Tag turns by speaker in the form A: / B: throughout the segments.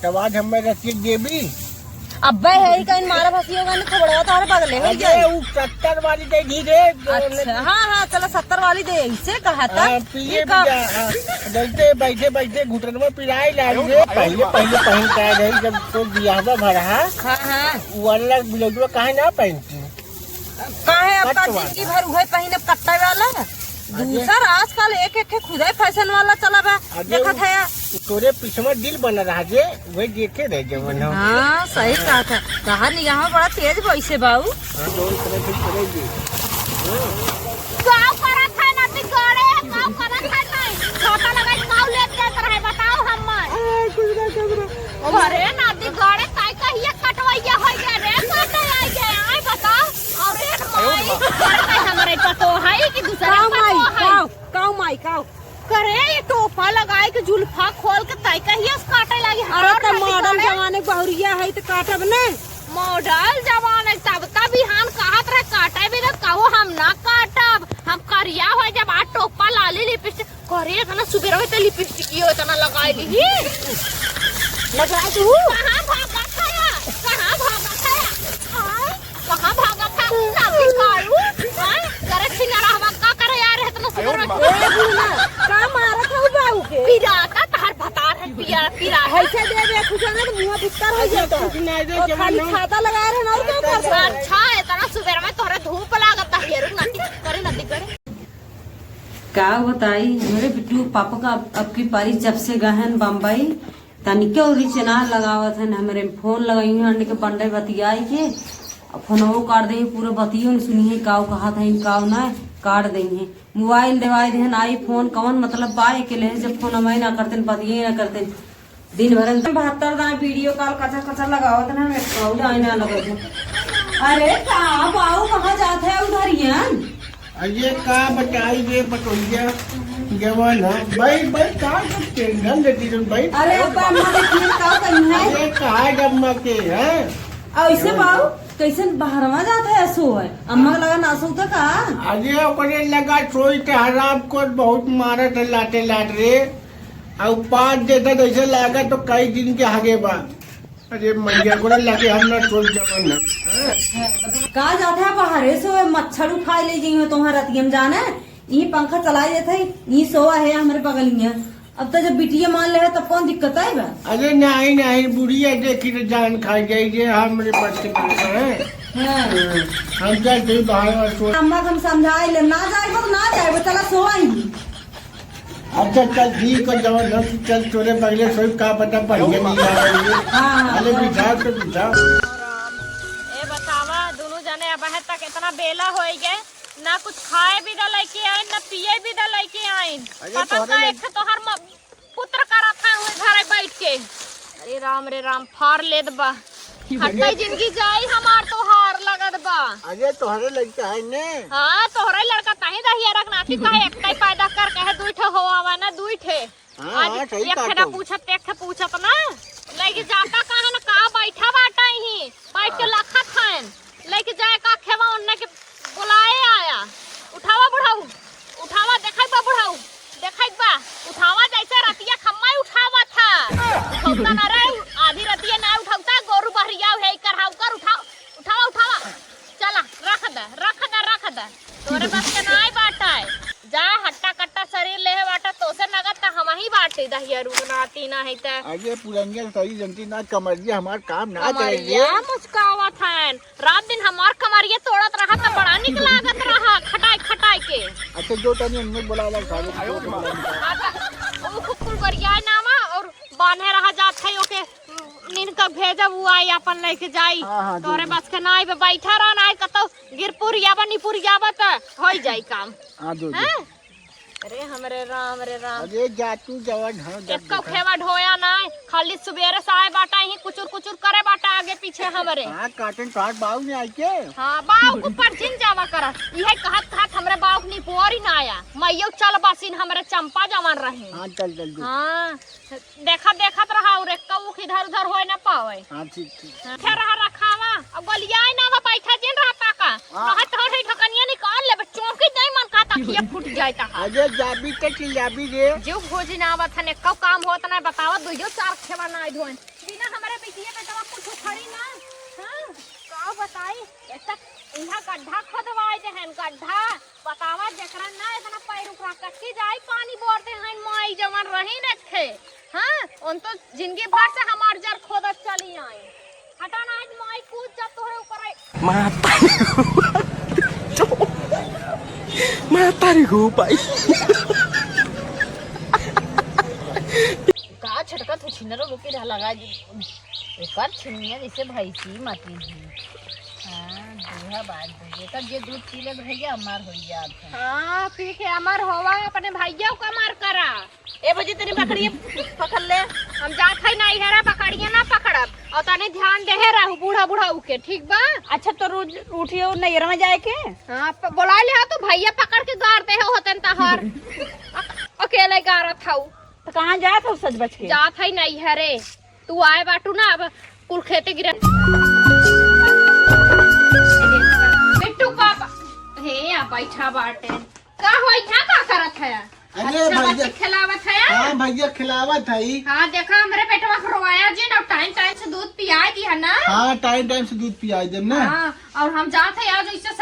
A: तब आज हमें रसीद देबी।
B: अब्बे है कहीं मारा फंसी होगा नहीं थोड़ा तारे बगले हो जाए।
A: वो 70 वाली दे धीरे।
B: अच्छा हाँ चलो 70 वाली दे इसे कहा था।
A: पिए बैठे बैठे बैठे घुटन में पिराई लागे। पहले पहले पहन के आए जब तो बियाह भरा।
B: हाँ
A: वो वाला ब्लाउज काहे ना पहनती
B: काहे अब जिंदगी भर वही पहने कट्टा वाला। दूसरा आजकल एक एक खुदा फैशन वाला चला बा देखा था यार।
A: तोरे पीछे में दिल बना रहा जे वही देखे रहे जवन।
B: हाँ सही कहा था। कहा निगाह बड़ा तेज वैसे बाबू। छोटा लगा नाव लेते रहे बताओ हम अरे नाती गड़े काय कहिए कटवैया हो गया रे काटे आई गए आई बताओ। अरे हमारे पतो है कि दूसरा माई काऊ करे ये टोपा लगाए के जुल्फा खोल के ताई कहिए काटे लगी। अरे तो मॉडर्न जमाने बहुरिया है तो काटब ने मॉडल जमाने तब बिहान कहत रहे काटे भी कहो हम ना काटब हम करिया हो जब आ टोपा लाली लिपस्टिक करे तना सुबेर में तो लिपस्टिक ही तना लगाई ली लगाई तू कहां भागा खाया कहां भागा था ना बिकारू करे सिंगारा हवा का करे यार है तना सुबेर में का मारा था बाऊ के पिराता तार भतार है पिरा ऐसे दे कुछ ना मुंह बिस्तर हो जाता और खाली खाता लगा रहे ना और क्या कर। अच्छा है तना सुबेर में तोरे धूप लागत है यार नदी करे
C: क्या बताई मेरे बिट्टू पापा का अब की पारी जब से गहन बम्बई तनी के उरी चनाल लगावत है हमारे फोन लगाई अंडे के बंडे बतियाई के फोन काट दे पूरे बतियो ने सुनी काव कहा था काव ना काट देंगे मोबाइल देवाई दे आई फोन कौन मतलब बाय के ले जब फोन हमारे ना करते बतिये ना करते दिन भर 72 दाए वीडियो कॉल कचा कचा लगावत है हमें काव आई ना लगे। अरे का बाऊ कहाँ जाते है उधरियन
A: अरे का बताई ये बतौलिया जवान है भाई का टेंशन लेती तुम भाई।
C: अरे अब्बा हमारे खेल का कहीं है
A: ये कहा जब के है
C: ऐसे बाऊ कैसे बाहरवा जाता है सो है अम्मा लगा ना सो तो का
A: अरे ओकरे लगा सोई के हराम को बहुत मारत है लाटे लाट रे और 5 देता जैसे लगा तो कई दिन के आगे बा। अरे मैया को लगे हम ना सोच जवन ना
C: का जाता है बाहर सो मच्छर उठा ले जाइए तुम्हारा रतियम जाने ये पंखा चला देते ये सोआ है हमारे बगल में। अब तो जब बिटिया मान ले तब कौन दिक्कत है बा।
A: अरे नहीं बुढ़िया देखी तो जान खा जाइए हमारे पास के हम चलते बाहर
C: अम्मा हम समझाए ले ना जाए तो ना जाए चला सो आई।
A: अच्छा चल ठीक है जब चल तोरे पहले सोई का पता पढ़िए अरे बिठा तो बिठा
B: ए बतावा दोनों जने अब है तक इतना बेला हो गए ना कुछ खाए भी दे लेके आए ना पिए भी दे लेके आए। पता का एक तो हर पुत्र का रखा हुए घर बैठ के। अरे राम फार लेद बा हट्टा जिंदगी जाई हमार तो हार लगत बा।
A: अरे तोहरे लड़का है ने।
B: हां तोहरे लड़का ताही दहिया रखनाती काहे एकटाई पैदा कर कहे दुईठे होवा ना दुईठे। आज एक ठेना पूछत ना लेके जाता कहां ना का बैठा बाटा ही बैठ के लखा खान लेके जाए का खेवा उन्ने के बुलाए आया उठावा बुढ़ाऊ उठावा देखाई बा बुढ़ाऊ देखाई बा उठावा जैसे रतिया खम्मा उठावा था उठाता ना रे आधी रतिया ना उठाता गोरु बहरिया है करहाउ कर उठावा चला रख दे तोरे पास के नाई बाटा है जा हट्टा कट्टा शरीर ले बाटा तो से नगद त हम ही बाटे दहिया रुगनाती ना है त
A: आगे पुरनिया सही जनती ना कमरिया हमार काम ना
B: करेंगे मुस्कावत है रात दिन हमार कमरिया तोड़त रहा त बड़ा निक लागत रहा खटाई के। अच्छा
A: जो तनी हमने बुलाला सारे
B: ओ खुकुल गरिया नामा और बांधे रहा जात है ओके नीन का भेजब हुआ आई अपन लेके जाई तोरे बस के नाई पे बैठा रह ना कतो गिरपुर याबा निपुर याबा त होई जाई काम। हां अरे हमरे राम
A: अरे जातू जवान हां
B: एक खेवा ढोया ना खाली सुबेरे साए बाटा ही कुचुर करे बाटा आगे पीछे हमरे।
A: हां काटन काट बाऊ ने आई के
B: हां बाऊ को परचिन जावा कर इहे कहत हमरे बाऊ नी पोरी ना आया मैयो चल बासिन हमरे चंपा जवान रहे।
A: हां चल जल्दी
B: हां देखत रहा और एक कऊ इधर उधर होए ना पावे।
A: हां ठीक
B: फिर रखावा अब गलियाए ना बैठा जिन रहता का रहत हो ठकनिया निकाल ले चौकी नहीं मन खाता तकिया फूट जाए ता
A: अरे जाबी तो चिल्लाबी रे।
B: जो भोजी ना आवत हने कब काम होत ना बतावा दुइयो चार खेवा ना धोन बिना हमारे बेटिया बेटवा कुछ खड़ी ना। हां का बताई ऐसा इहा गड्ढा खोदवाए दे हन गड्ढा बतावा जकरा ना इतना पैर उकरा कटकी जाई पानी बोरते हन माई जवन रही न थे। हां उन तो जिंदगी भर से हमार जर खोदत चली आई हटा ना आज माई कूद जा तोरे ऊपर
A: माता रे गो भाई।
B: का छटका तो छिनरो लोके ढा लगा एकर छिनिया जैसे भैंसी माती जी। हां दूहा बात एकर जे दूध पी ले भैया अमर हो जात है। हां पी के अमर होवा अपने भैया को अमर करा। ए बजे तेरी बकरी पकड़ ले हम जात है नहीं हेरा पकड़िए ना पकड़ब और तने ध्यान देहे रहू बूढ़ा बूढ़ा उके ठीक बा।
C: अच्छा तो रोज उठियो नैयर में जाए के।
B: हां बुला ले तो भैया पकड़ के गाड़ दे होतन तहर अकेले गारत हऊ
C: तो कहाँ जात हो सज बच के।
B: जात है नहीं हरे तू आए बाटू ना अब कुल खेते गिरा बिट्टू पापा हे आ बैठा बाटे का होई था का करत है।
A: अरे
B: अच्छा
A: भैया
B: बच्चे खिलावत है।
A: हाँ भैया खिलावत है।
B: हाँ देखा हमरे पेटवा खरवाया जी ना टाइम टाइम से दूध पिया दी है ना।
A: हाँ टाइम टाइम से दूध पियाई देम ना।
B: हाँ और हम जाते हैं आज इससे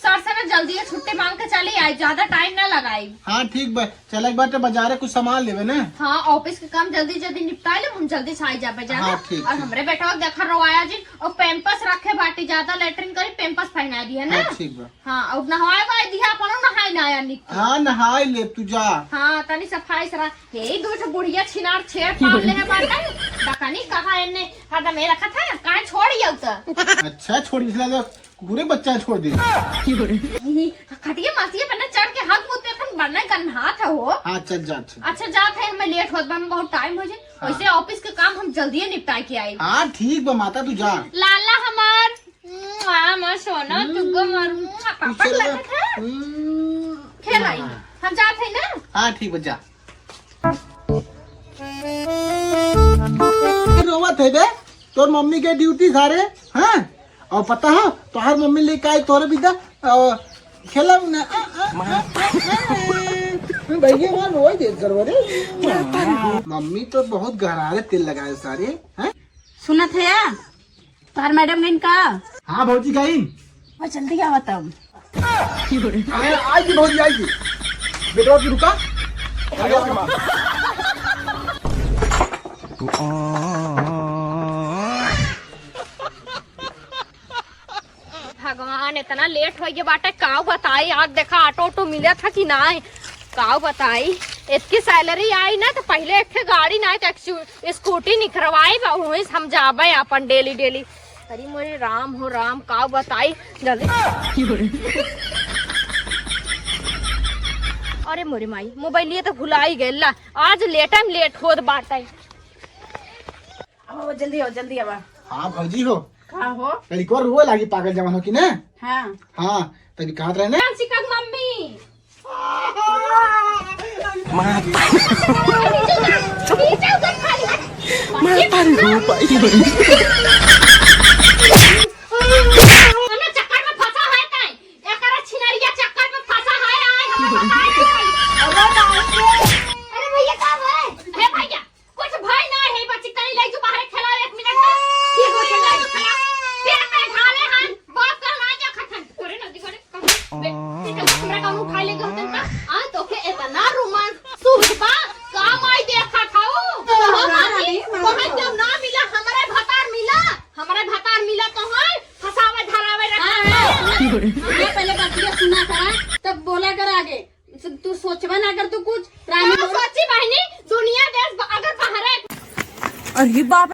B: सर से ना जल्दी छुट्टी मांग के चली आई ज्यादा टाइम ना लगाई।
A: हाँ ठीक बा चल एक बार बाजारे कुछ सामान लेवे ना।
B: हाँ ऑफिस के काम जल्दी जल्दी निपटा ले हम जल्दी से आई जा जाना।
A: हाँ, ठीक,
B: और
A: ठीक।
B: हमरे बेटा देखा रवाया जी और पेम्पस रखे बाटी ज्यादा लेटरिन करी पेम्पस पहना दी है ना।
A: हाँ, ठीक बा।
B: हाँ और नहाए बाई दिया अपनो नहाए ना आया निक।
A: हाँ नहाई ले तू जा।
B: हाँ तनी सफाई सरा हे दो ठो बुढ़िया छिनार छेड़ पाल ले है बाटा डकानी कहा इन्ने हरदा में रखा था काहे छोड़ियो त।
A: अच्छा छोड़ इसलिए तो पूरे बच्चा छोड़ दी।
B: खटिया मासिया पन्ना चढ़ के हाथ मुंह पे अपन बनना गन्हा था हो।
A: हाँ चल जा चल।
B: अच्छा जात है हमें लेट होत बा में बहुत टाइम हो जाए।
A: हाँ।
B: वैसे ऑफिस के काम हम जल्दी निपटा के आई।
A: हाँ ठीक बा माता तू जा।
B: लाला हमार मां सोना तुगो मारू पापा
A: चल
B: लगा था खेलाई हम जात है ना।
A: हाँ ठीक बा जा। रोवत है बे तोर मम्मी के ड्यूटी सारे। हाँ और पता है तोहर मम्मी लेके आई तोरे बिदा खेला ना भैया वहाँ रोई दे जरूर। मम्मी तो बहुत गहरारे तेल लगाए सारे। हैं
C: सुनत है या तार मैडम गइन का।
A: हाँ भौजी गई
C: मैं जल्दी आवा तब।
A: आएगी भौजी आएगी बेटा की रुका।
B: भगवान इतना लेट हो गया बाटे काव बताई आज देखा ऑटो मिला था कि ना काव बताई इसकी सैलरी आई ना तो पहले एक गाड़ी ना तो स्कूटी निकलवाई वही हम जाबे अपन डेली डेली। अरे मोरे राम हो राम काव बताई जल्दी। अरे मोरे माई मोबाइल लिए तो भुला ही गए ला आज लेट होत बाटे।
C: जल्दी आओ जल्दी आवा।
A: हाँ भौजी हो
C: का हो
A: तरी को रुआ लागी पागल जवान हो कि ना।
C: हाँ
A: हाँ तभी कहा रहे ना
B: शिकाग मम्मी चक्कर में फंसा है काई एकरा छिनरिया चक्कर में फंसा है आए हम अरे भैया का है हे भैया कुछ भाई ना है बच्ची तनी ले जो बाहर खेला 1 मिनट का ठीक हो चला जो खेला फिर पे ढाले हन बात कर ना जा खतन करे नदी करे ठीक है हमरा का मुंह खाई लेगे होतन का आ तो के इतना रोमांस सुबह का माई देखा था वहां जब ना मिला हमारे भतार मिला तो है फसावे धरावे रखा।
C: पहले बातिया सुना करा तब बोला कर आगे तू सोचबा ना कर तू कुछ
B: सोची बहनी दुनिया देश अगर बाहर
C: अरे बाप